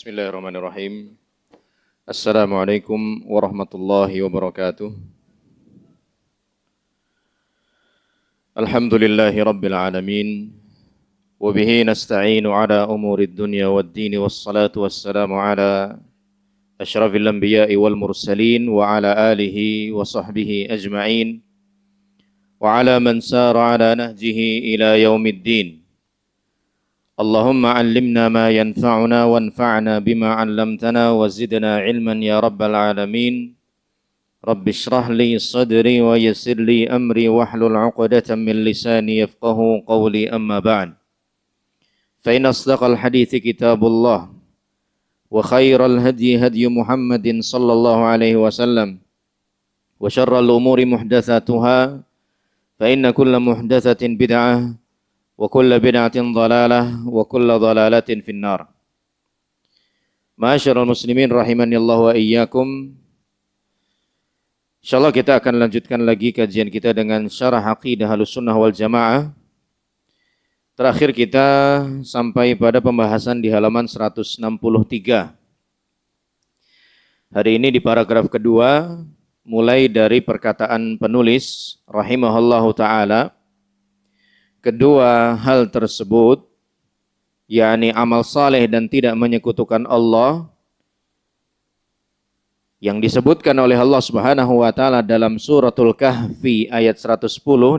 Bismillahirrahmanirrahim. Assalamualaikum warahmatullahi wabarakatuh. Alhamdulillahi rabbil alamin. Wabihi nasta'inu ala umurid dunya waddini wassalatu wassalamu ala ashrafil anbiya'i wal mursalin wa ala alihi wa sahbihi ajma'in wa ala man sara ala nahjihi ila yaumiddin. Allahumma allimna ma yanfa'una wanfa'na bima 'allamtana wa zidna 'ilman ya rabbal alamin. Rabbi shrah li sadri wa yassir li amri wahlul 'uqdatam min lisani yafqahu qawli amma ba'd. Fa inna asdaqal hadithi kitabullah wa khairal hadyi hadyu Muhammadin sallallahu alaihi wasallam wa syarral umuri muhdatsatuha fa inna kulla muhdatsatin bid'ah wa kullu bid'atin dhalalah wa kullu dhalalatin finnar. Ma'asyiral muslimin rahimanillah wa iyyakum. Insyaallah kita akan lanjutkan lagi kajian kita dengan syarah aqidah Ahlussunnah wal Jamaah. Terakhir kita sampai pada pembahasan di halaman 163. Hari ini di paragraf kedua mulai dari perkataan penulis rahimahullahu taala. Kedua hal tersebut, yakni amal saleh dan tidak menyekutukan Allah, yang disebutkan oleh Allah Subhanahu wa taala dalam suratul Kahfi ayat 110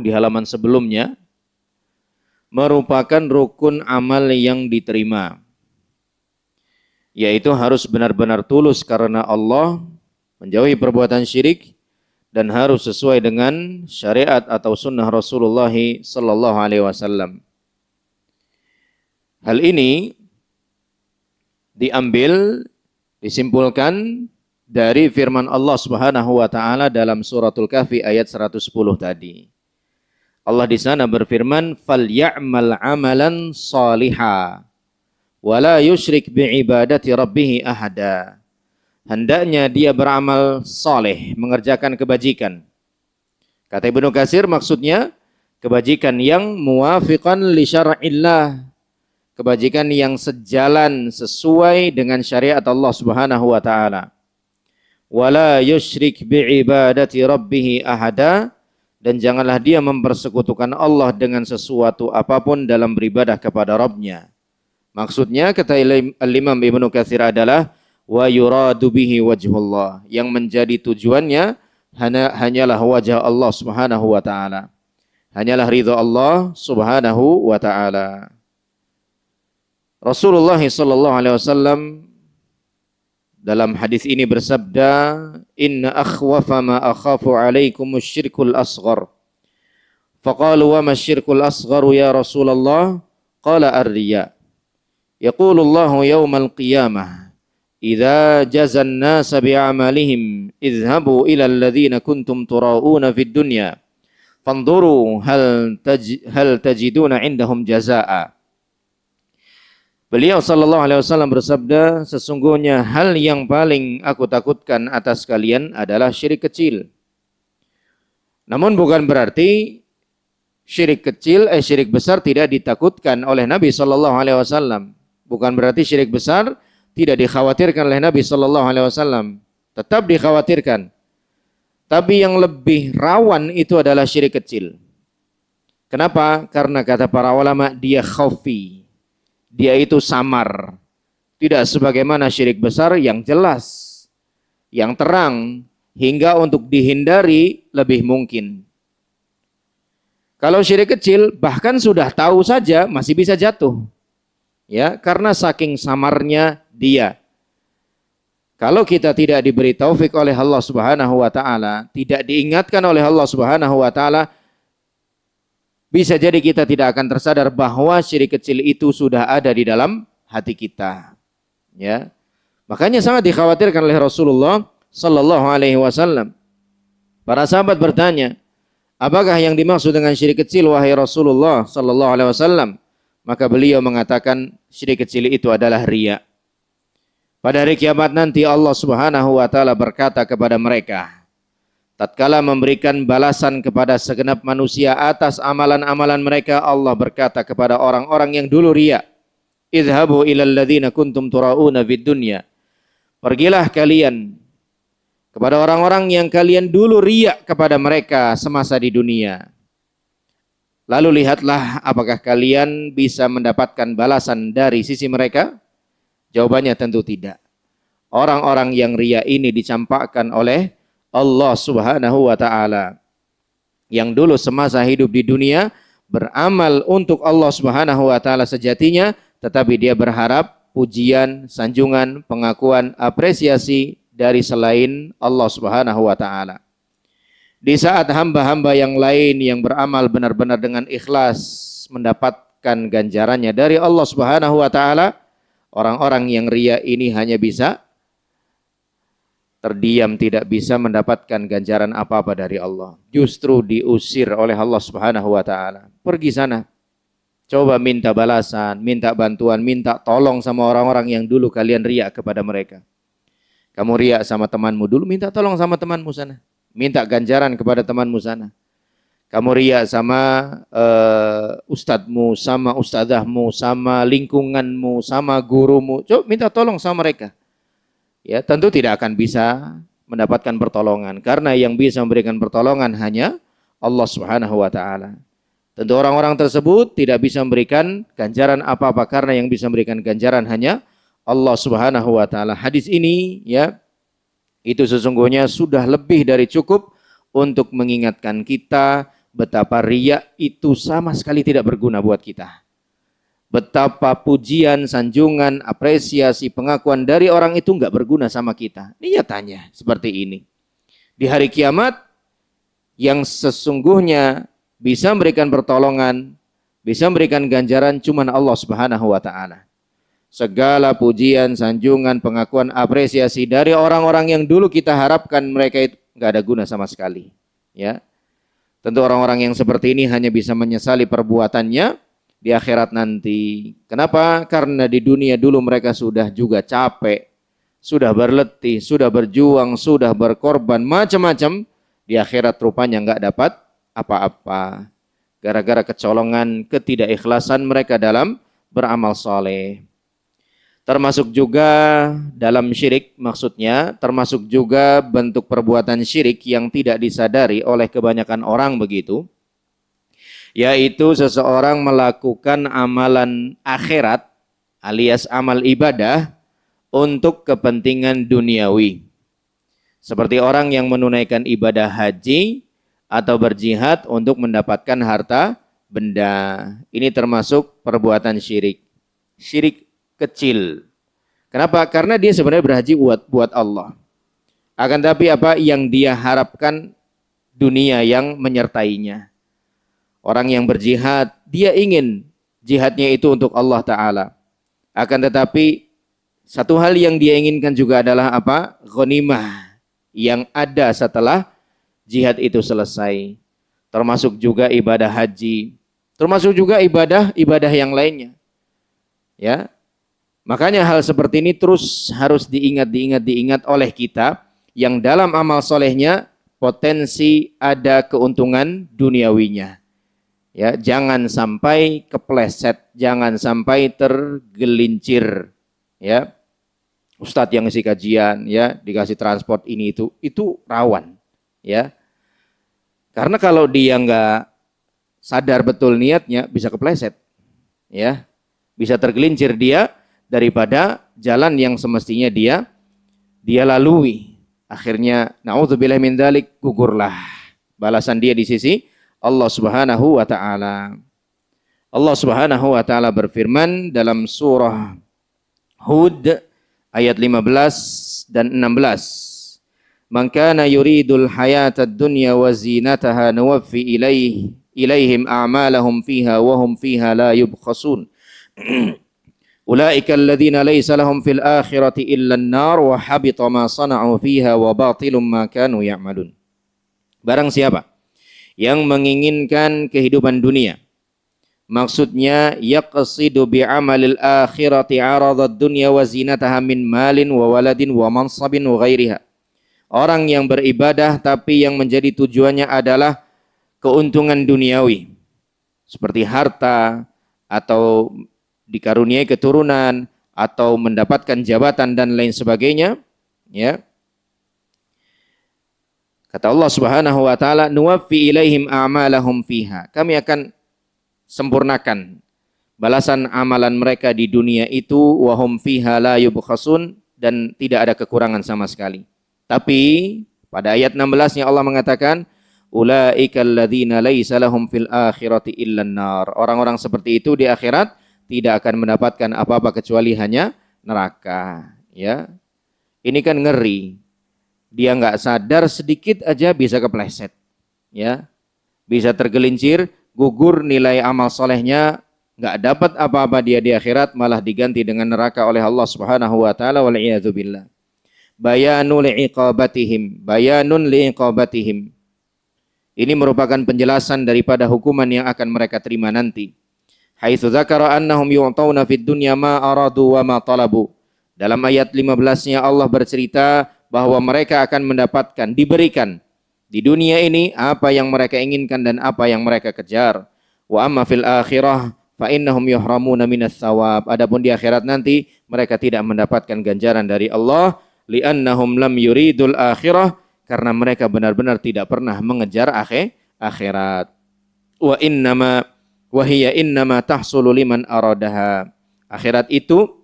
di halaman sebelumnya, merupakan rukun amal yang diterima. Yaitu harus benar-benar tulus karena Allah, menjauhi perbuatan syirik, dan harus sesuai dengan syariat atau sunnah Rasulullah sallallahu alaihi wasallam. Hal ini disimpulkan dari firman Allah Subhanahu wa taala dalam suratul Kahfi ayat 110 tadi. Allah di sana berfirman, "Falya'mal 'amalan shaliha wa la yusyrik bi'ibadati rabbih ahada." Hendaknya dia beramal saleh, mengerjakan kebajikan. Kata Ibnu Katsir, maksudnya kebajikan yang muwafiqan li syar'illah, kebajikan yang sejalan sesuai dengan syariat Allah Subhanahu wa taala. Wala yusyrik bi'ibadati rabbih ahada, dan janganlah dia mempersekutukan Allah dengan sesuatu apapun dalam beribadah kepada Rabb-Nya. Maksudnya kata Al-Imam Ibnu Katsir adalah wa yuradu bihi wajhullah, yang menjadi tujuannya hanyalah wajah Allah Subhanahu wa taala. Hanyalah ridha Allah Subhanahu wa taala. Rasulullah sallallahu alaihi wasallam dalam hadis ini bersabda, "Inna akhwafa ma akhafu alaikum syirkul asghar." Faqalu wa ma syirkul asghar ya Rasulullah? Qala ar-riya. Yaqulullahu yawmal qiyamah, idza jazan nasa bi'amalihim idhabu ila alladhina kuntum turauna fid dunya fanzuru hal tajiduna indahum jazaa. Beliau sallallahu alaihi wasallam bersabda, sesungguhnya hal yang paling aku takutkan atas kalian adalah syirik kecil. Namun bukan berarti syirik besar tidak ditakutkan oleh Nabi sallallahu alaihi wasallam. Bukan berarti syirik besar tidak dikhawatirkan oleh Nabi sallallahu alaihi wasallam. Tetap dikhawatirkan. Tapi yang lebih rawan itu adalah syirik kecil. Kenapa? Karena kata para ulama, dia khafi. Dia itu samar. Tidak sebagaimana syirik besar yang jelas, yang terang, hingga untuk dihindari lebih mungkin. Kalau syirik kecil bahkan sudah tahu saja masih bisa jatuh. Ya, karena saking samarnya dia. Kalau kita tidak diberi taufik oleh Allah Subhanahu wa taala, tidak diingatkan oleh Allah Subhanahu wa taala, bisa jadi kita tidak akan tersadar bahwa syirik kecil itu sudah ada di dalam hati kita. Ya. Makanya sangat dikhawatirkan oleh Rasulullah sallallahu alaihi wasallam. Para sahabat bertanya, "Apakah yang dimaksud dengan syirik kecil wahai Rasulullah sallallahu alaihi wasallam?" Maka beliau mengatakan syirik kecil itu adalah riya. Pada hari kiamat nanti Allah Subhanahu wa taala berkata kepada mereka, tatkala memberikan balasan kepada segenap manusia atas amalan-amalan mereka, Allah berkata kepada orang-orang yang dulu riya, idhabu ilal ladzina kuntum turauna fid dunya. Pergilah kalian kepada orang-orang yang kalian dulu riak kepada mereka semasa di dunia. Lalu lihatlah apakah kalian bisa mendapatkan balasan dari sisi mereka? Jawabannya tentu tidak. Orang-orang yang riya ini dicampakkan oleh Allah Subhanahu wa taala. Yang dulu semasa hidup di dunia beramal untuk Allah Subhanahu wa taala sejatinya, tetapi dia berharap pujian, sanjungan, pengakuan, apresiasi dari selain Allah Subhanahu wa taala. Di saat hamba-hamba yang lain yang beramal benar-benar dengan ikhlas mendapatkan ganjarannya dari Allah Subhanahu wa taala, orang-orang yang riya ini hanya bisa terdiam, tidak bisa mendapatkan ganjaran apa-apa dari Allah. Justru diusir oleh Allah Subhanahu wa taala. Pergi sana. Coba minta balasan, minta bantuan, minta tolong sama orang-orang yang dulu kalian riya kepada mereka. Kamu riya sama temanmu dulu, minta tolong sama temanmu sana. Minta ganjaran kepada temanmu sana. Kamu riya sama ustadzmu, sama ustadzahmu, sama lingkunganmu, sama gurumu. Coba minta tolong sama mereka. Ya, tentu tidak akan bisa mendapatkan pertolongan. Karena yang bisa memberikan pertolongan hanya Allah Subhanahu wa taala. Tentu orang-orang tersebut tidak bisa memberikan ganjaran apa-apa karena yang bisa memberikan ganjaran hanya Allah Subhanahu wa taala. Hadis ini ya itu sesungguhnya sudah lebih dari cukup untuk mengingatkan kita betapa riya itu sama sekali tidak berguna buat kita. Betapa pujian, sanjungan, apresiasi, pengakuan dari orang itu enggak berguna sama kita. Ini nyatanya seperti ini. Di hari kiamat yang sesungguhnya bisa memberikan pertolongan, bisa memberikan ganjaran cuma Allah Subhanahu wa taala. Segala pujian, sanjungan, pengakuan, apresiasi dari orang-orang yang dulu kita harapkan mereka itu nggak ada guna sama sekali. Ya, tentu orang-orang yang seperti ini hanya bisa menyesali perbuatannya di akhirat nanti. Kenapa? Karena di dunia dulu mereka sudah juga capek, sudah berletih, sudah berjuang, sudah berkorban, macam-macam. Di akhirat rupanya nggak dapat apa-apa. Gara-gara kecolongan, ketidakikhlasan mereka dalam beramal soleh. Termasuk juga dalam syirik, maksudnya termasuk juga bentuk perbuatan syirik yang tidak disadari oleh kebanyakan orang begitu, yaitu seseorang melakukan amalan akhirat alias amal ibadah untuk kepentingan duniawi. Seperti orang yang menunaikan ibadah haji atau berjihad untuk mendapatkan harta benda. Ini termasuk perbuatan syirik. Syirik kecil. Kenapa? Karena dia sebenarnya berhaji buat Allah. Akan tapi apa yang dia harapkan dunia yang menyertainya. Orang yang berjihad, dia ingin jihadnya itu untuk Allah Ta'ala. Akan tetapi satu hal yang dia inginkan juga adalah apa? Ghanimah yang ada setelah jihad itu selesai. Termasuk juga ibadah haji. Termasuk juga ibadah yang lainnya. Ya. Makanya hal seperti ini terus harus diingat oleh kita yang dalam amal solehnya potensi ada keuntungan duniawinya. Ya, jangan sampai kepleset, jangan sampai tergelincir. Ya, Ustadz yang ngisi kajian, ya dikasih transport ini itu rawan. Ya, karena kalau dia nggak sadar betul niatnya bisa kepleset. Ya, bisa tergelincir dia daripada jalan yang semestinya dia lalui. Akhirnya naudzubillah min dzalik, gugurlah balasan dia di sisi Allah Subhanahu wa taala. Allah Subhanahu wa taala berfirman dalam surah Hud ayat 15 dan 16. Man kana yuridul hayatad dunya wa zinataha nuwaffi ilaihim a'malahum fiha wa hum fiha la yubkhasun. Ulaika alladzina laysa lahum fil akhirati illa an-nar wa habita ma sana'u fiha wa batilum ma kanu ya'malun. Barang siapa yang menginginkan kehidupan dunia, maksudnya yaqsidu bi'amalil akhirati 'aradad dunya wa zinataha min malin wa waladin wa mansabin wa ghairiha. Orang yang beribadah tapi yang menjadi tujuannya adalah keuntungan duniawi seperti harta atau dikaruniai keturunan atau mendapatkan jabatan dan lain sebagainya, ya. Kata Allah Subhanahu wa taala, "Nuwaffi ilaihim a'malahum fiha." Kami akan sempurnakan balasan amalan mereka di dunia itu, wa hum fiha la yubkhasun, dan tidak ada kekurangan sama sekali. Tapi pada ayat 16-nya Allah mengatakan, "Ulaikal ladzina laisa lahum fil akhirati illan nar." Orang-orang seperti itu di akhirat tidak akan mendapatkan apa-apa kecuali hanya neraka, ya. Ini kan ngeri. Dia nggak sadar sedikit aja bisa kepleset, ya. Bisa tergelincir, gugur nilai amal solehnya, nggak dapat apa-apa dia di akhirat, malah diganti dengan neraka oleh Allah Subhanahu wa taala, wal iyadzu billah. Bayanun li'iqabatihim. Ini merupakan penjelasan daripada hukuman yang akan mereka terima nanti. Haitsu dzakara annahum yu'tauna fid dunya ma aradu wa ma talabu. Dalam ayat 15-nya Allah bercerita bahwa mereka akan mendapatkan, diberikan di dunia ini apa yang mereka inginkan dan apa yang mereka kejar. Wa amma fil akhirah fa innahum yuhramuna minas thawab. Adapun di akhirat nanti mereka tidak mendapatkan ganjaran dari Allah, li'annahum lam yuridul akhirah, karena mereka benar-benar tidak pernah mengejar akhirat. Wa hiya innama tahsulu liman aradaha. Akhirat itu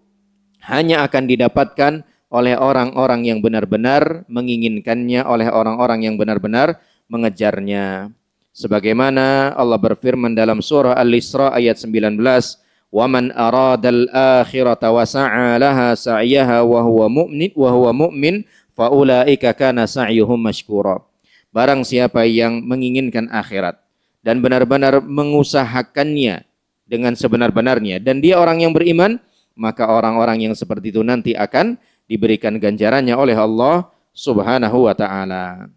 hanya akan didapatkan oleh orang-orang yang benar-benar menginginkannya, oleh orang-orang yang benar-benar mengejarnya. Sebagaimana Allah berfirman dalam surah Al-Isra ayat 19, "Waman aradal akhirata wa sa'a laha sa'yaha wa huwa mu'min fa ulaika kana sa'yuhum mashkura." Barang siapa yang menginginkan akhirat dan benar-benar mengusahakannya dengan sebenar-benarnya dan dia orang yang beriman, maka orang-orang yang seperti itu nanti akan diberikan ganjarannya oleh Allah Subhanahu wa taala.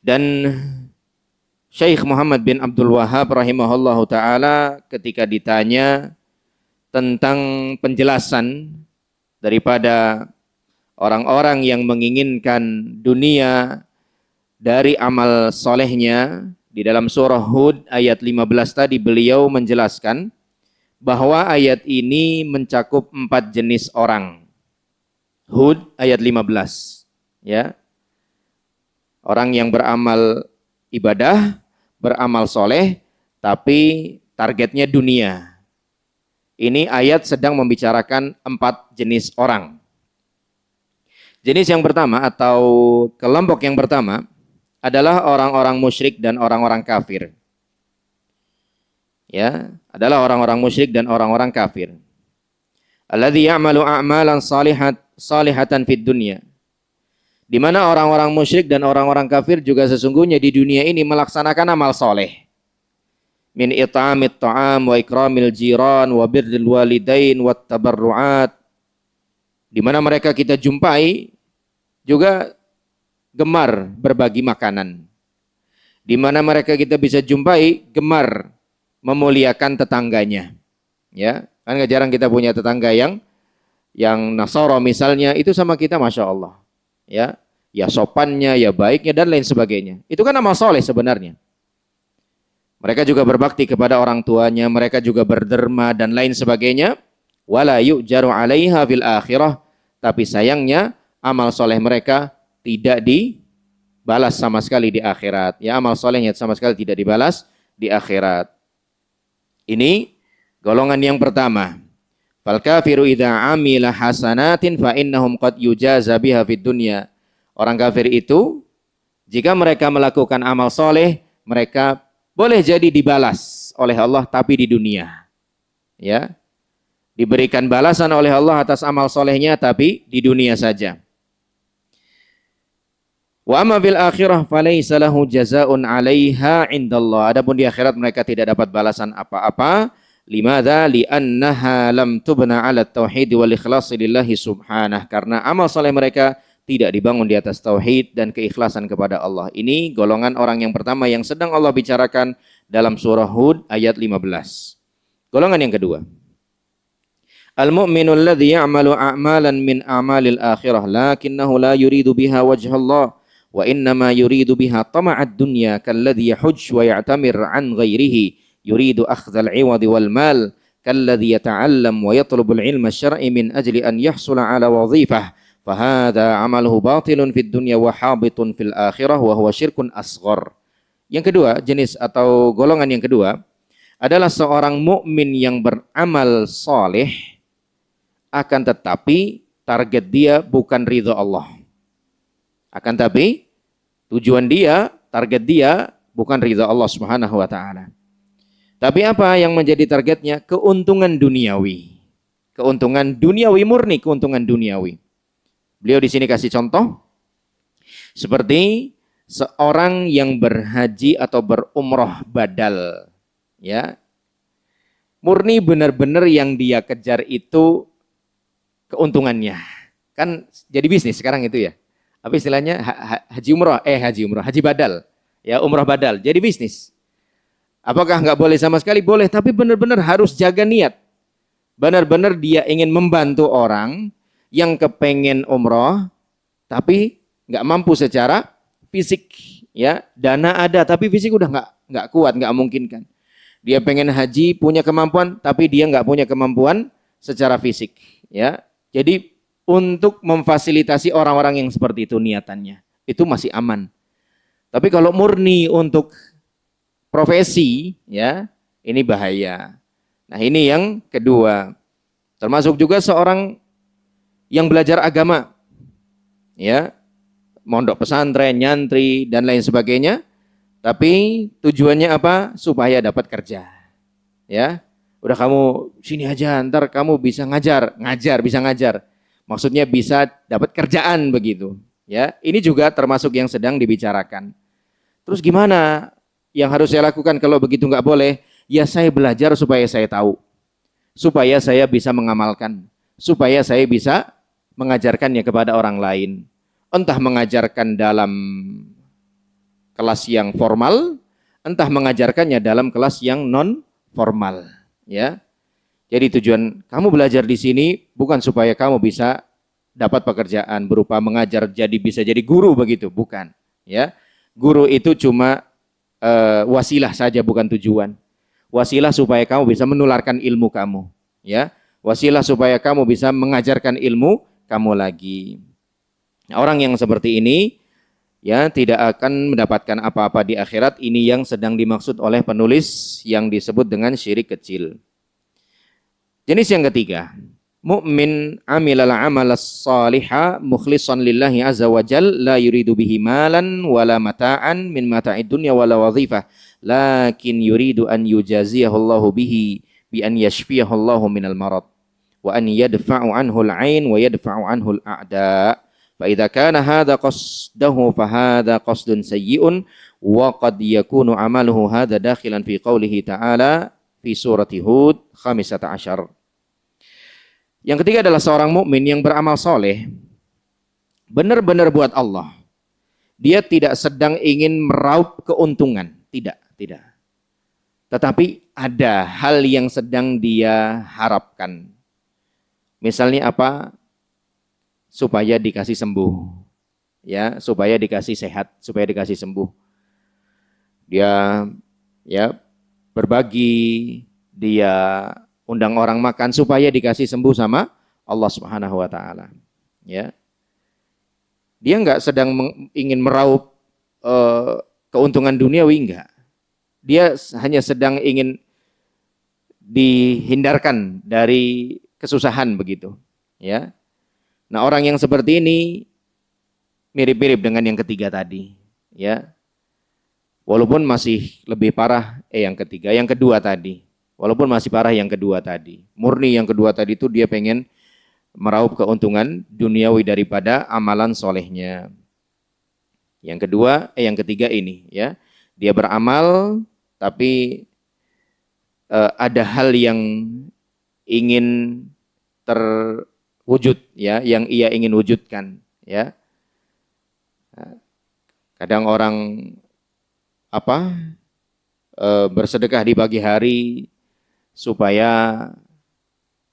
Dan Syekh Muhammad bin Abdul Wahhab rahimahullahu taala ketika ditanya tentang penjelasan daripada orang-orang yang menginginkan dunia dari amal solehnya, di dalam surah Hud ayat 15 tadi beliau menjelaskan bahwa ayat ini mencakup 4 jenis orang. Hud ayat 15, ya. Orang yang beramal ibadah, beramal soleh, tapi targetnya dunia. Ini ayat sedang membicarakan 4 jenis orang. Jenis yang pertama atau kelompok yang pertama adalah orang-orang musyrik dan orang-orang kafir. Ya, adalah orang-orang musyrik dan orang-orang kafir. Alladzi ya'malu a'malan salihatan fid dunya. Di mana orang-orang musyrik dan orang-orang kafir juga sesungguhnya di dunia ini melaksanakan amal soleh. Min it'amit ta'am wa ikramil jiran wa birril walidain wat tabarruat. Di mana mereka kita jumpai juga gemar berbagi makanan. Di mana mereka kita bisa jumpai gemar memuliakan tetangganya. Ya, kan gak jarang kita punya tetangga yang Nasara misalnya, itu sama kita Masya Allah. Ya sopannya, ya baiknya dan lain sebagainya. Itu kan amal soleh sebenarnya. Mereka juga berbakti kepada orang tuanya, mereka juga berderma dan lain sebagainya. Wala yu'jaru 'alaiha fil akhirah, tapi sayangnya amal soleh mereka tidak dibalas sama sekali di akhirat. Ya, amal solehnya sama sekali tidak dibalas di akhirat. Ini golongan yang pertama. Fal kafiru idza amila hasanatin fa innahum qad yujaza biha fid dunya. Orang kafir itu jika mereka melakukan amal soleh, mereka boleh jadi dibalas oleh Allah tapi di dunia. Ya. Diberikan balasan oleh Allah atas amal solehnya tapi di dunia saja. Wa amma fil akhirah falaysa lahu jazaa'un 'alaiha 'indallah. Adapun di akhirat mereka tidak dapat balasan apa-apa. Limadza? Li'annaha lam tubna 'ala tauhid wal ikhlas lillahi subhanahu. Karena amal saleh mereka tidak dibangun di atas tauhid dan keikhlasan kepada Allah. Ini golongan orang yang pertama yang sedang Allah bicarakan dalam surah Hud ayat 15. Golongan yang kedua. Al-mu'minu alladhi ya'malu a'malan min a'malil akhirah lakinnahu la yuridu biha wajha Allah. Wa innama yuridu biha tama'ad dunya kalladhi yahujj wa ya'tamir an ghairihi yuridu akhdhal 'iwadi wal mal kalladhi yata'allam wa yatlubul ilma syar'i min ajli an yahsula ala wadhifah fahadha amaluhu batilun fid dunya wa habitun fil akhirah wa huwa syirkun asghar. Yang kedua, jenis atau golongan yang kedua adalah seorang mukmin yang beramal soleh akan tetapi target dia bukan ridha Allah. Akan tapi tujuan dia, target dia bukan ridha Allah Subhanahu wa taala. Tapi apa yang menjadi targetnya? Keuntungan duniawi. Keuntungan duniawi murni, keuntungan duniawi. Beliau di sini kasih contoh seperti seorang yang berhaji atau berumroh badal, ya. Murni benar-benar yang dia kejar itu keuntungannya. Kan jadi bisnis sekarang itu ya. Apa istilahnya? Haji badal. Ya, umroh badal. Jadi bisnis. Apakah nggak boleh sama sekali? Boleh, tapi benar-benar harus jaga niat. Benar-benar dia ingin membantu orang yang kepengen umroh, tapi nggak mampu secara fisik, ya. Dana ada, tapi fisik udah nggak kuat, nggak mungkin kan. Dia pengen haji, punya kemampuan, tapi dia nggak punya kemampuan secara fisik, ya. Jadi untuk memfasilitasi orang-orang yang seperti itu niatannya, itu masih aman. Tapi kalau murni untuk profesi, ya, ini bahaya. Nah, ini yang kedua. Termasuk juga seorang yang belajar agama, ya, mondok pesantren, nyantri, dan lain sebagainya, tapi tujuannya apa? Supaya dapat kerja, ya. Udah kamu sini aja, ntar kamu bisa bisa ngajar. Maksudnya bisa dapat kerjaan begitu, ya. Ini juga termasuk yang sedang dibicarakan. Terus gimana yang harus saya lakukan kalau begitu nggak boleh? Ya saya belajar supaya saya tahu, supaya saya bisa mengamalkan, supaya saya bisa mengajarkannya kepada orang lain. Entah mengajarkan dalam kelas yang formal, entah mengajarkannya dalam kelas yang non formal, ya. Jadi tujuan kamu belajar di sini bukan supaya kamu bisa dapat pekerjaan berupa mengajar bisa jadi guru begitu, bukan, ya. Guru itu cuma wasilah saja, bukan tujuan. Wasilah supaya kamu bisa menularkan ilmu kamu, ya. Wasilah supaya kamu bisa mengajarkan ilmu kamu lagi. Nah, orang yang seperti ini ya tidak akan mendapatkan apa-apa di akhirat. Ini yang sedang dimaksud oleh penulis yang disebut dengan syirik kecil. Jenis yang ketiga, mukmin amilal amal as-salihah mukhlishan lillahi azza wa jal la yuridu bihi malan wala mata'an min mata'id dunya wala wadhifah lakin yuridu an yujaziyahu Allahu bihi bi an yashfiyahu Allahu minal marad wa an yadfa'u anhu al-'ain wa yadfa'u anhu al-a'da. Fa idza kana hadha qasdahu fa hadha qasdun sayyi'un wa qad yakunu 'amaluhu hadha dakhilan fi qoulihi ta'ala fi surati Hud 15. Yang ketiga adalah seorang mukmin yang beramal soleh benar-benar buat Allah. Dia tidak sedang ingin meraup keuntungan, tidak. Tetapi ada hal yang sedang dia harapkan. Misalnya apa? Supaya dikasih sembuh, ya, supaya dikasih sehat, supaya dikasih sembuh. Dia ya berbagi, dia undang orang makan supaya dikasih sembuh sama Allah Subhanahu wa taala, ya. Dia enggak sedang ingin meraup keuntungan duniawi, enggak. Dia hanya sedang ingin dihindarkan dari kesusahan begitu, ya. Nah, orang yang seperti ini mirip-mirip dengan yang ketiga tadi, ya. Walaupun masih lebih parah yang ketiga, yang kedua tadi. Walaupun masih parah yang kedua tadi. Murni yang kedua tadi itu dia pengen meraup keuntungan duniawi daripada amalan solehnya. Yang ketiga ini, ya. Dia beramal tapi ada hal yang ingin terwujud, ya, yang ia ingin wujudkan, ya. Kadang orang bersedekah di pagi hari supaya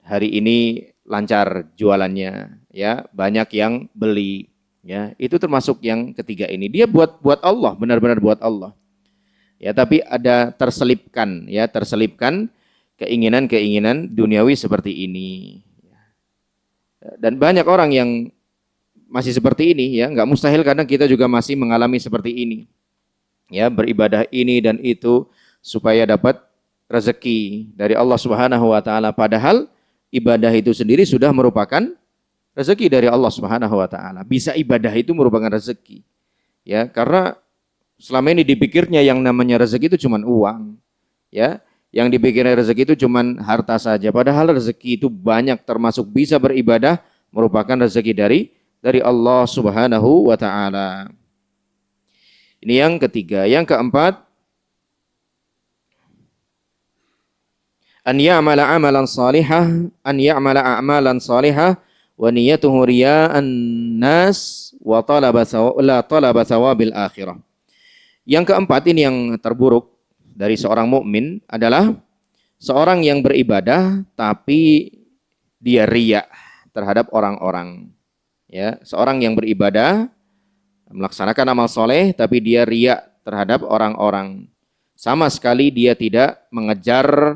hari ini lancar jualannya, ya, banyak yang beli, ya. Itu termasuk yang ketiga ini. Dia buat Allah, benar-benar buat Allah. Ya, tapi ada terselipkan keinginan-keinginan duniawi seperti ini. Dan banyak orang yang masih seperti ini, ya, nggak mustahil karena kita juga masih mengalami seperti ini, ya, beribadah ini dan itu supaya dapat rezeki dari Allah Subhanahu Wa Taala. Padahal ibadah itu sendiri sudah merupakan rezeki dari Allah Subhanahu Wa Taala. Bisa ibadah itu merupakan rezeki, ya, karena selama ini dipikirnya yang namanya rezeki itu cuma uang, ya, yang dipikirnya rezeki itu cuma harta saja. Padahal rezeki itu banyak, termasuk bisa beribadah merupakan rezeki dari Allah Subhanahu wa taala. Ini yang ketiga. Yang keempat, an ya'mala amalan salihah wa niyyatuhu riya'an nas wa talaba thawabil akhirah. Yang keempat, ini yang terburuk dari seorang mukmin adalah seorang yang beribadah tapi dia riya terhadap orang-orang. Ya, seorang yang beribadah melaksanakan amal soleh tapi dia riya terhadap orang-orang. Sama sekali dia tidak mengejar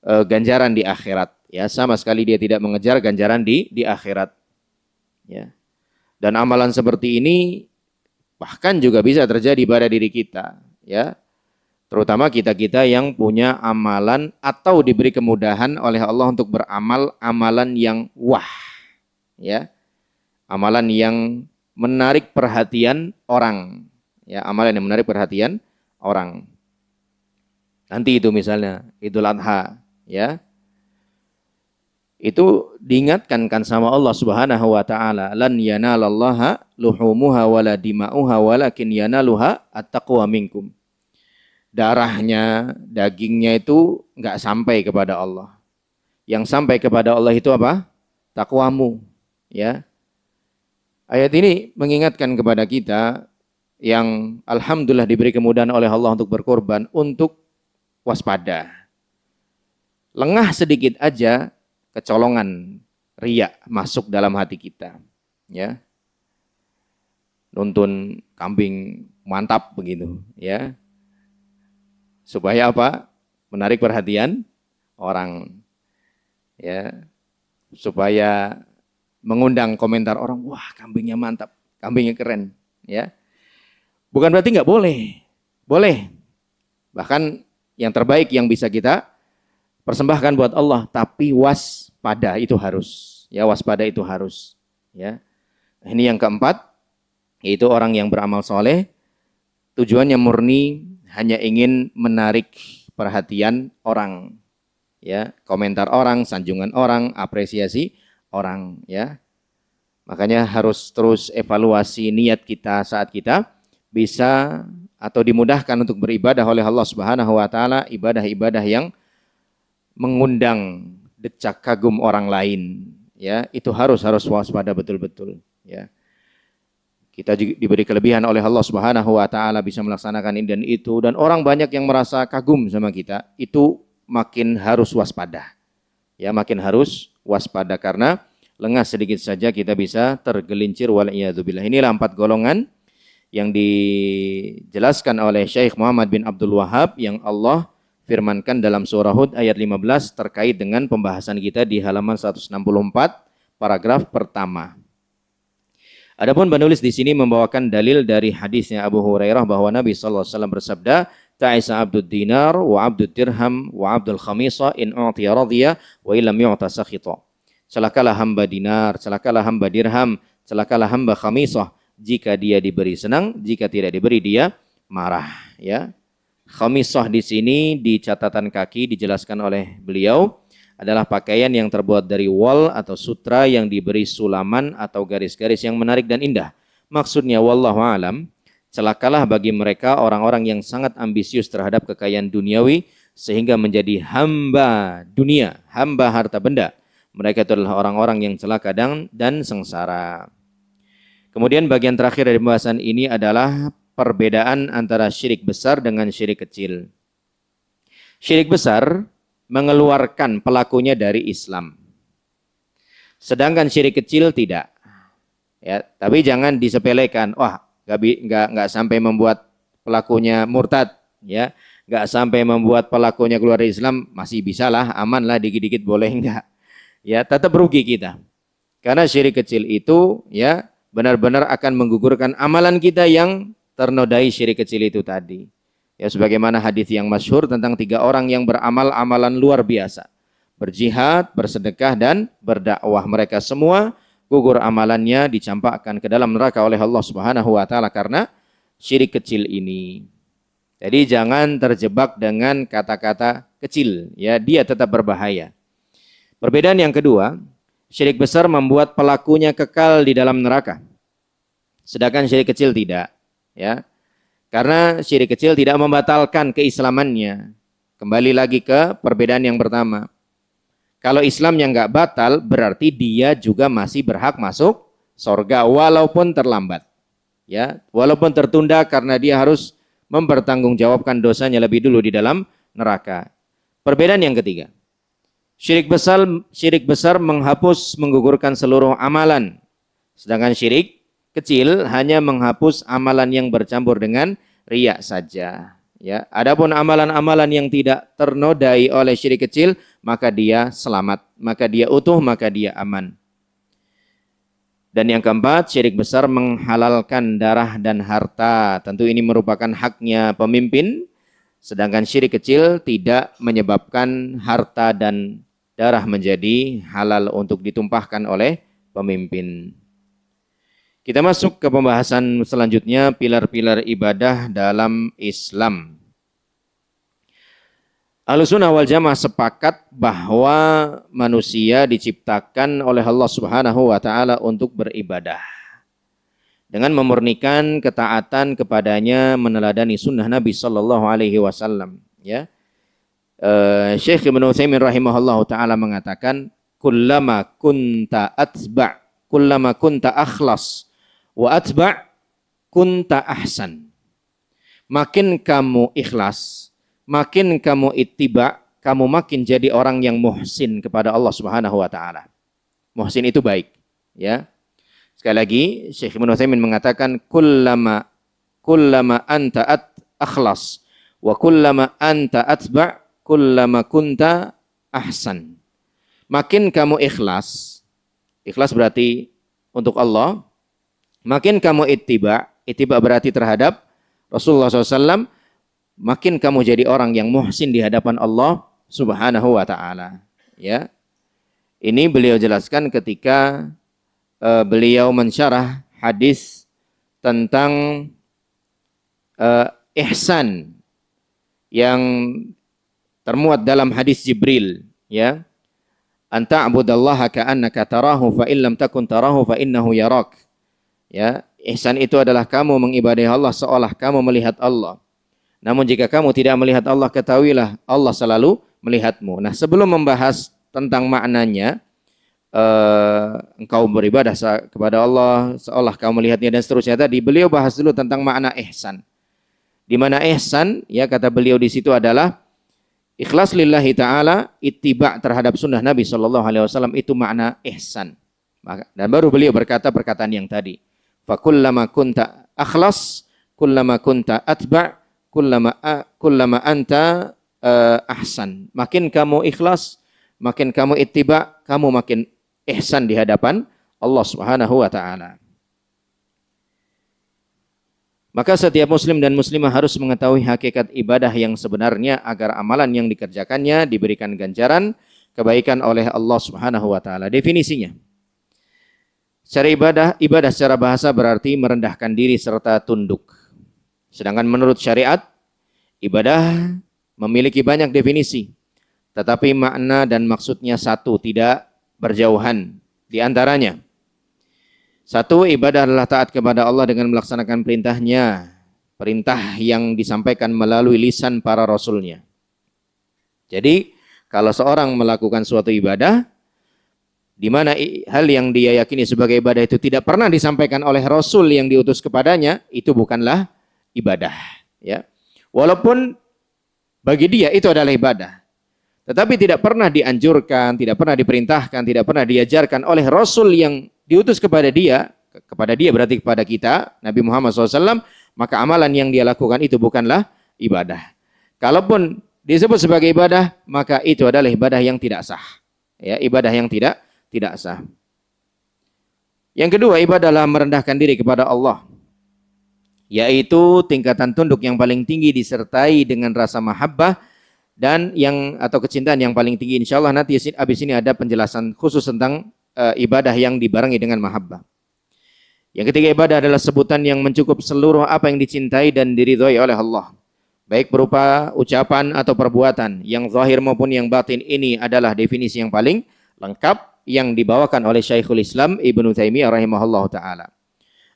ganjaran di akhirat. Ya, sama sekali dia tidak mengejar ganjaran di akhirat. Ya. Dan amalan seperti ini bahkan juga bisa terjadi pada diri kita. Ya, terutama kita-kita yang punya amalan atau diberi kemudahan oleh Allah untuk beramal amalan yang ya, amalan yang menarik perhatian orang, ya, amalan yang menarik perhatian orang. Nanti itu misalnya Idul Adha, ya, itu diingatkan kan sama Allah Subhanahu wa taala, lan yanalallaha luhumuha wala dima'uha walakin yanaluha at-taqwa minkum. Darahnya, dagingnya itu enggak sampai kepada Allah. Yang sampai kepada Allah itu apa? Takwamu, ya. Ayat ini mengingatkan kepada kita yang alhamdulillah diberi kemudahan oleh Allah untuk berkorban, untuk waspada. Lengah sedikit aja kecolongan riya masuk dalam hati kita, ya. Nuntun kambing mantap begitu, ya. Supaya apa? Menarik perhatian orang, ya. Supaya mengundang komentar orang, wah kambingnya mantap, kambingnya keren, ya. Bukan berarti nggak boleh, boleh. Bahkan yang terbaik yang bisa kita persembahkan buat Allah, tapi waspada itu harus, ya, waspada itu harus, ya. Ini yang keempat, yaitu orang yang beramal soleh, tujuannya murni hanya ingin menarik perhatian orang, ya, komentar orang, sanjungan orang, apresiasi orang, ya. Makanya harus terus evaluasi niat kita saat kita bisa atau dimudahkan untuk beribadah oleh Allah Subhanahu wa taala, ibadah-ibadah yang mengundang decak kagum orang lain, ya. Itu harus waspada betul-betul, ya. Kita diberi kelebihan oleh Allah Subhanahu wa taala bisa melaksanakan ini dan itu, dan orang banyak yang merasa kagum sama kita, itu makin harus waspada. Ya, makin harus waspada karena lengah sedikit saja kita bisa tergelincir wal'iyadzubillah. Inilah 4 golongan yang dijelaskan oleh Syekh Muhammad bin Abdul Wahab yang Allah firmankan dalam surah Hud ayat 15 terkait dengan pembahasan kita di halaman 164 paragraf pertama. Adapun penulis di sini membawakan dalil dari hadisnya Abu Hurairah bahwa Nabi sallallahu alaihi wasallam bersabda, "Ta'isa 'abdud dinar wa 'abdud dirham wa 'abdul khamisah in u'tiya radiya wa illam yu'ta sakhita." Celakalah hamba dinar, celakalah hamba dirham, celakalah hamba khamisah, jika dia diberi senang, jika tidak diberi dia marah, ya. Khamisah di sini di catatan kaki dijelaskan oleh beliau adalah pakaian yang terbuat dari wol atau sutra yang diberi sulaman atau garis-garis yang menarik dan indah. Maksudnya wallahu alam, celakalah bagi mereka orang-orang yang sangat ambisius terhadap kekayaan duniawi sehingga menjadi hamba dunia, hamba harta benda. Mereka itu adalah orang-orang yang celaka dan sengsara. Kemudian bagian terakhir dari pembahasan ini adalah perbedaan antara syirik besar dengan syirik kecil. Syirik besar mengeluarkan pelakunya dari Islam. Sedangkan syirik kecil tidak. Ya, tapi jangan disepelekan. Wah, nggak sampai membuat pelakunya murtad, ya. nggak sampai membuat pelakunya keluar dari Islam, masih bisa lah, aman lah, dikit-dikit boleh enggak. Ya, tetap rugi kita. Karena syirik kecil itu ya benar-benar akan menggugurkan amalan kita yang ternodai syirik kecil itu tadi. Ya, sebagaimana hadis yang masyhur tentang 3 orang yang beramal amalan luar biasa. Berjihad, bersedekah, dan berdakwah. Mereka semua gugur amalannya, dicampakkan ke dalam neraka oleh Allah Subhanahu wa taala karena syirik kecil ini. Jadi jangan terjebak dengan kata-kata kecil, ya, dia tetap berbahaya. Perbedaan yang kedua, syirik besar membuat pelakunya kekal di dalam neraka. Sedangkan syirik kecil tidak, ya. Karena syirik kecil tidak membatalkan keislamannya. Kembali lagi ke perbedaan yang pertama. Kalau Islamnya nggak batal, berarti dia juga masih berhak masuk surga walaupun terlambat. Ya, walaupun tertunda karena dia harus mempertanggungjawabkan dosanya lebih dulu di dalam neraka. Perbedaan yang ketiga. Syirik besar menghapus, menggugurkan seluruh amalan. Sedangkan syirik kecil hanya menghapus amalan yang bercampur dengan riya saja. Ya, adapun amalan-amalan yang tidak ternodai oleh syirik kecil, maka dia selamat, maka dia utuh, maka dia aman. Dan yang keempat, syirik besar menghalalkan darah dan harta. Tentu ini merupakan haknya pemimpin, sedangkan syirik kecil tidak menyebabkan harta dan darah menjadi halal untuk ditumpahkan oleh pemimpin. Kita masuk ke pembahasan selanjutnya, pilar-pilar ibadah dalam Islam. Ahlussunnah wal Jamaah sepakat bahwa manusia diciptakan oleh Allah Subhanahu wa taala untuk beribadah. Dengan memurnikan ketaatan kepadanya, meneladani sunnah Nabi sallallahu alaihi wasallam, ya. Syekh Ibnu Utsaimin rahimahullahu taala mengatakan, kullama kunta akhlas wa atba' kunta ahsan. Makin kamu ikhlas, makin kamu ittiba, kamu makin jadi orang yang muhsin kepada Allah Subhanahu wa taala. Muhsin itu baik, ya. Sekali lagi Syekh Ibnu Utsaimin mengatakan kullama anta akhlas wa kullama anta atba' kullama kunta ahsan. Makin kamu ikhlas berarti untuk Allah. Makin kamu ittiba berarti terhadap Rasulullah SAW, makin kamu jadi orang yang muhsin di hadapan Allah Subhanahu wa taala. Ya. Ini beliau jelaskan ketika beliau mensyarah hadis tentang ihsan yang termuat dalam hadis Jibril, ya. Anta abudallaha ka'annaka tarahu fa in lam takun tarahu fa innahu yarak. Ya, ihsan itu adalah kamu mengibadahi Allah seolah kamu melihat Allah. Namun jika kamu tidak melihat Allah, ketahuilah Allah selalu melihatmu. Nah, sebelum membahas tentang maknanya, engkau beribadah kepada Allah seolah kamu melihatnya dan seterusnya tadi, beliau bahas dulu tentang makna ihsan. Di mana ihsan, ya, kata beliau di situ adalah ikhlas lillahi ta'ala, ittiba' terhadap sunnah Nabi SAW, itu makna ihsan. Dan baru beliau berkata perkataan yang tadi. Fakullama kunta akhlas, kullama kunta atba', kullama anta ahsan. Makin kamu ikhlas, makin kamu ittiba', kamu makin ihsan di hadapan Allah Subhanahu wa taala. Maka setiap muslim dan muslimah harus mengetahui hakikat ibadah yang sebenarnya agar amalan yang dikerjakannya diberikan ganjaran kebaikan oleh Allah Subhanahu wa taala. Definisinya. Secara ibadah secara bahasa berarti merendahkan diri serta tunduk. Sedangkan menurut syariat, ibadah memiliki banyak definisi. Tetapi makna dan maksudnya satu, tidak berjauhan di antaranya. Satu, ibadah adalah taat kepada Allah dengan melaksanakan perintahnya. Perintah yang disampaikan melalui lisan para rasulnya. Jadi, kalau seorang melakukan suatu ibadah, di mana hal yang dia yakini sebagai ibadah itu tidak pernah disampaikan oleh Rasul yang diutus kepadanya, itu bukanlah ibadah. Ya. Walaupun bagi dia itu adalah ibadah. Tetapi tidak pernah dianjurkan, tidak pernah diperintahkan, tidak pernah diajarkan oleh Rasul yang diutus kepada dia berarti kepada kita, Nabi Muhammad SAW, maka amalan yang dia lakukan itu bukanlah ibadah. Kalaupun disebut sebagai ibadah, maka itu adalah ibadah yang tidak sah. Ya, ibadah yang tidak sah. Yang kedua, ibadah adalah merendahkan diri kepada Allah, yaitu tingkatan tunduk yang paling tinggi disertai dengan rasa mahabbah dan atau kecintaan yang paling tinggi. Insyaallah nanti habis ini ada penjelasan khusus tentang ibadah yang dibarengi dengan mahabbah. Yang ketiga, ibadah adalah sebutan yang mencukup seluruh apa yang dicintai dan diridhoi oleh Allah, baik berupa ucapan atau perbuatan, yang zahir maupun yang batin. Ini adalah definisi yang paling lengkap yang dibawakan oleh Syekhul Islam Ibnu Taimiyah rahimahullah ta'ala.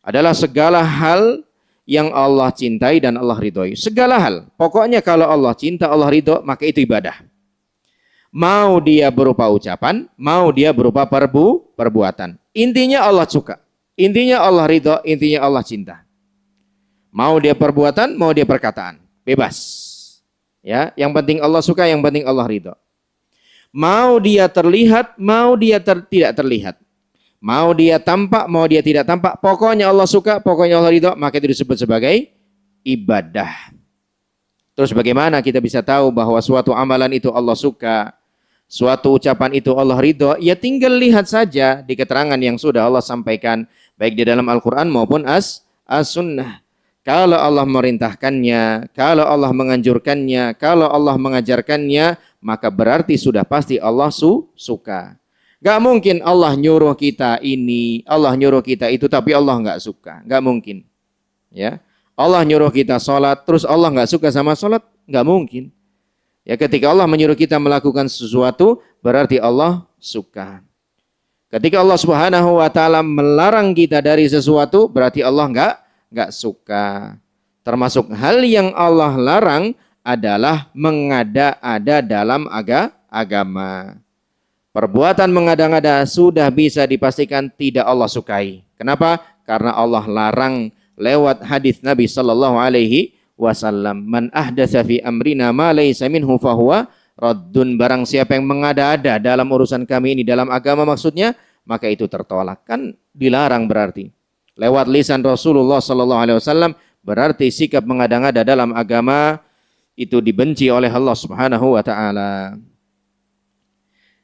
Adalah segala hal yang Allah cintai dan Allah ridhoi. Segala hal. Pokoknya kalau Allah cinta, Allah ridho, maka itu ibadah. Mau dia berupa ucapan, mau dia berupa perbuatan. Intinya Allah suka. Intinya Allah ridho, intinya Allah cinta. Mau dia perbuatan, mau dia perkataan. Bebas. Ya, yang penting Allah suka, yang penting Allah ridho. Mau dia terlihat, mau dia tidak terlihat. Mau dia tampak, mau dia tidak tampak. Pokoknya Allah suka, pokoknya Allah ridho, maka itu disebut sebagai ibadah. Terus bagaimana kita bisa tahu bahwa suatu amalan itu Allah suka, suatu ucapan itu Allah ridho? Ya tinggal lihat saja di keterangan yang sudah Allah sampaikan, baik di dalam Al-Quran maupun As-Sunnah. Kalau Allah merintahkannya, kalau Allah menganjurkannya, kalau Allah mengajarkannya, maka berarti sudah pasti Allah suka. Gak mungkin Allah nyuruh kita ini, Allah nyuruh kita itu, tapi Allah gak suka. Gak mungkin. Ya, Allah nyuruh kita sholat, terus Allah gak suka sama sholat, gak mungkin. Ya, ketika Allah menyuruh kita melakukan sesuatu, berarti Allah suka. Ketika Allah Subhanahu wa ta'ala melarang kita dari sesuatu, berarti Allah nggak suka. Termasuk hal yang Allah larang adalah mengada-ada dalam agama. Perbuatan mengada-ngada sudah bisa dipastikan tidak Allah sukai. Kenapa? Karena Allah larang lewat hadis Nabi sallallahu alaihi wasallam. Man ahdatsa fi amrina ma laysa minhu fahuwa raddun. Barang siapa yang mengada-ada dalam urusan kami ini, dalam agama maksudnya, maka itu tertolak. Kan dilarang berarti. Lewat lisan Rasulullah sallallahu alaihi wasallam, berarti sikap mengada-ngada dalam agama itu dibenci oleh Allah Subhanahu wa taala.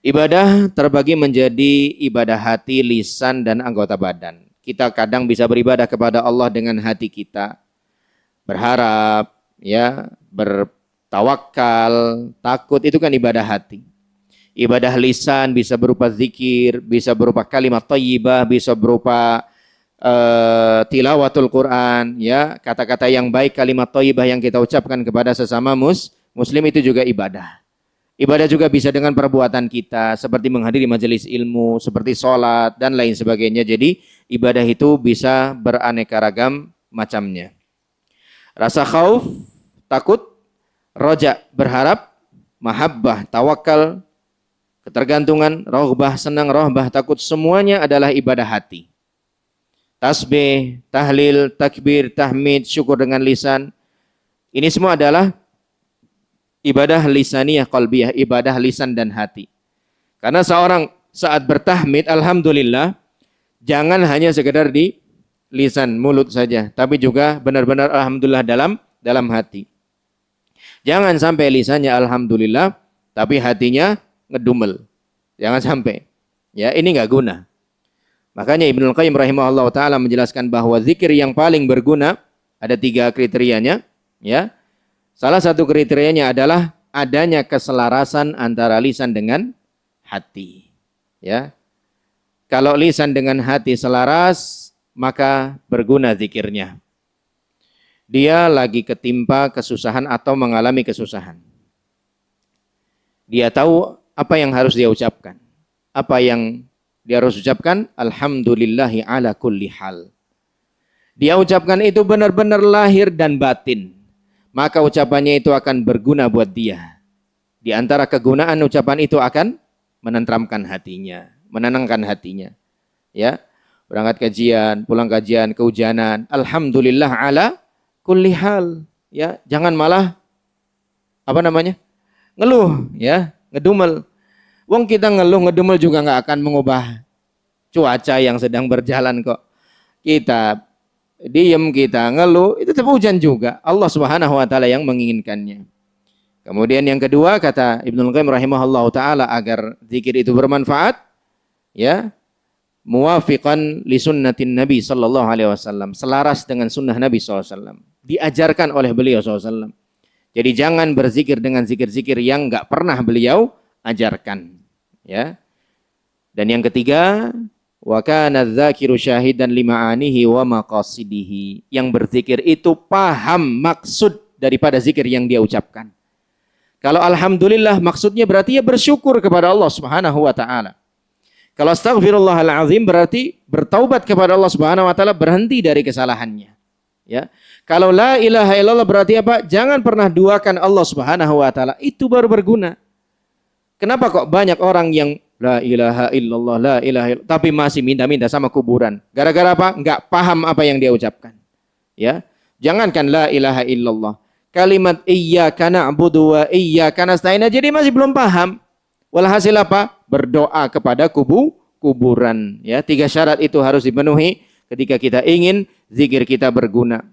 Ibadah terbagi menjadi ibadah hati, lisan, dan anggota badan. Kita kadang bisa beribadah kepada Allah dengan hati kita, berharap, ya, bertawakal, takut, itu kan ibadah hati. Ibadah lisan bisa berupa zikir, bisa berupa kalimat thayyibah, bisa berupa tilawatul Quran, ya, kata-kata yang baik, kalimat thayyibah yang kita ucapkan kepada sesama muslim, itu juga ibadah. Ibadah juga bisa dengan perbuatan kita, seperti menghadiri majelis ilmu, seperti sholat, dan lain sebagainya. Jadi ibadah itu bisa beraneka ragam macamnya. Rasa khauf, takut, roja, berharap, mahabbah, tawakal, ketergantungan, rohbah, senang, rohbah, takut, semuanya adalah ibadah hati. Tasbih, tahlil, takbir, tahmid, syukur dengan lisan, ini semua adalah ibadah lisaniyah qalbiyah, ibadah lisan dan hati. Karena seorang saat bertahmid, alhamdulillah, jangan hanya sekedar di lisan, mulut saja, tapi juga benar-benar alhamdulillah dalam hati. Jangan sampai lisannya alhamdulillah, tapi hatinya ngedumel. Jangan sampai. Ya, ini enggak guna. Makanya Ibnu Qayyim rahimahullah ta'ala menjelaskan bahwa zikir yang paling berguna ada 3 kriterianya. Ya. Salah satu kriterianya adalah adanya keselarasan antara lisan dengan hati. Ya. Kalau lisan dengan hati selaras, maka berguna zikirnya. Dia lagi ketimpa kesusahan atau mengalami kesusahan. Dia tahu apa yang harus dia ucapkan. Apa yang dia harus ucapkan? Alhamdulillahi ala kulli hal. Dia ucapkan itu benar-benar lahir dan batin. Maka ucapannya itu akan berguna buat dia. Di antara kegunaan ucapan itu akan menenteramkan hatinya, menenangkan hatinya. Ya, berangkat kajian, pulang kajian, kehujanan, alhamdulillah ala kulli hal. Ya, jangan malah ngeluh, ya, ngedumel. Wong kita ngeluh ngedumel juga nggak akan mengubah cuaca yang sedang berjalan kok. Kita diem, kita ngeluh, itu tetap hujan juga. Allah Subhanahu wa taala yang menginginkannya. Kemudian yang kedua kata Ibnul Qayyim rahimahullahu taala agar zikir itu bermanfaat, ya, muwafiqan li sunnatin Nabi sallallahu alaihi wasallam, selaras dengan sunnah Nabi sallallahu alaihi wasallam, diajarkan oleh beliau sallallahu alaihi wasallam. Jadi jangan berzikir dengan zikir-zikir yang enggak pernah beliau ajarkan, ya. Dan yang ketiga, wa kana dzakiru syahidan lima'anihi wa maqasidihi. Yang berzikir itu paham maksud daripada zikir yang dia ucapkan. Kalau alhamdulillah maksudnya berarti ya bersyukur kepada Allah Subhanahu wa taala. Kalau astaghfirullahalazim berarti bertaubat kepada Allah Subhanahu wa taala, berhenti dari kesalahannya. Ya. Kalau la ilaha illallah berarti apa? Jangan pernah duakan Allah Subhanahu wa taala. Itu baru berguna. Kenapa kok banyak orang yang la ilaha illallah, la ilaha illallah, tapi masih minta-minta sama kuburan? Gara-gara apa? Enggak paham apa yang dia ucapkan. Ya. Jangankan la ilaha illallah. Kalimat iyyaka na'budu wa iyyaka nasta'in aja dia masih belum paham. Walhasil apa? Berdoa kepada kuburan. Ya, 3 syarat itu harus dipenuhi ketika kita ingin zikir kita berguna.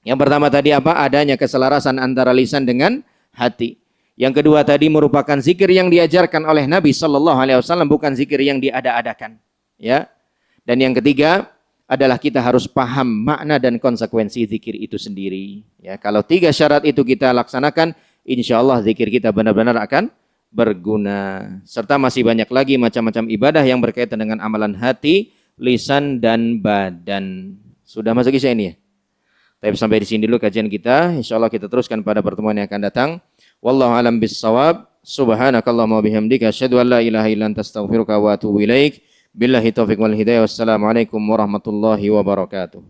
Yang pertama tadi apa? Adanya keselarasan antara lisan dengan hati. Yang kedua tadi merupakan zikir yang diajarkan oleh Nabi sallallahu alaihi wasallam, bukan zikir yang diada-adakan. Ya. Dan yang ketiga adalah kita harus paham makna dan konsekuensi zikir itu sendiri. Ya, kalau 3 syarat itu kita laksanakan, insya Allah zikir kita benar-benar akan berguna. Serta masih banyak lagi macam-macam ibadah yang berkaitan dengan amalan hati, lisan, dan badan. Sudah masuk isya ini ya? Tapi sampai di sini dulu kajian kita. Insya Allah kita teruskan pada pertemuan yang akan datang. Wallahu alam bissawab. Subhanakallahumma bihamdika asyhadu an la ilaha illa anta astaghfiruka wa atubu ilaik. Billahi taufiq wal hidayah. Wassalamualaikum warahmatullahi wabarakatuh.